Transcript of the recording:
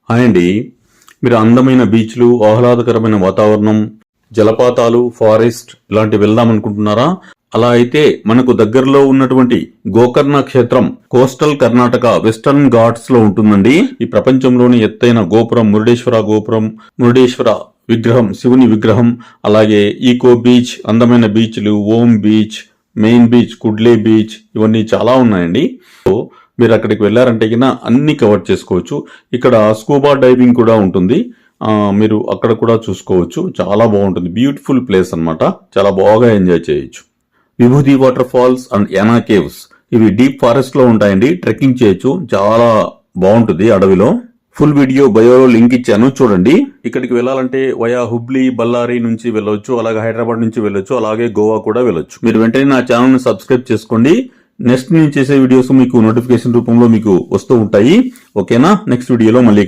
Hi అండి, మీరు అందమైన బీచ్లు, ఆహ్లాదకరమైన వాతావరణం, జలపాతాలు, ఫారెస్ట్ ఇలాంటి వెళ్దాం అనుకుంటున్నారా? అలా అయితే మనకు దగ్గరలో ఉన్నటువంటి గోకర్ణ క్షేత్రం కోస్టల్ కర్ణాటక వెస్టర్న్ ఘాట్స్ లో ఉంటుందండి. ఈ ప్రపంచంలోని ఎత్తైన గోపురం మురుడేశ్వర విగ్రహం, శివుని విగ్రహం, అలాగే ఈకో బీచ్, అందమైన బీచ్లు, Om beach, main beach, Kudle beach, ఇవన్నీ చాలా ఉన్నాయండి. మీరు అక్కడికి వెళ్ళారంటే కింద అన్ని కవర్ చేసుకోవచ్చు. ఇక్కడ స్కూబా డైవింగ్ కూడా ఉంటుంది, మీరు అక్కడ కూడా చూసుకోవచ్చు. చాలా బాగుంటుంది, బ్యూటిఫుల్ ప్లేస్ అన్నమాట. చాలా బాగా ఎంజాయ్ చేయొచ్చు. విభూతి water falls and Yana caves, ఇవి డీప్ ఫారెస్ట్ లో ఉంటాయండి. ట్రెక్కింగ్ చేయొచ్చు, చాలా బాగుంటుంది అడవిలో. ఫుల్ వీడియో బయోలో లింక్ ఇచ్చాను, చూడండి. ఇక్కడికి వెళ్ళాలంటే వయా హుబ్లీ, బళ్ళారి నుంచి వెళ్ళొచ్చు, అలాగే హైదరాబాద్ నుంచి వెళ్ళొచ్చు, అలాగే గోవా కూడా వెళ్ళొచ్చు. మీరు వెంటనే నా ఛానల్ ని సబ్స్క్రైబ్ చేసుకోండి. నెక్స్ట్ నేను చేసే వీడియోస్ మీకు నోటిఫికేషన్ రూపంలో మీకు వస్తూ ఉంటాయి. ఓకేనా? నెక్స్ట్ వీడియోలో మళ్ళీ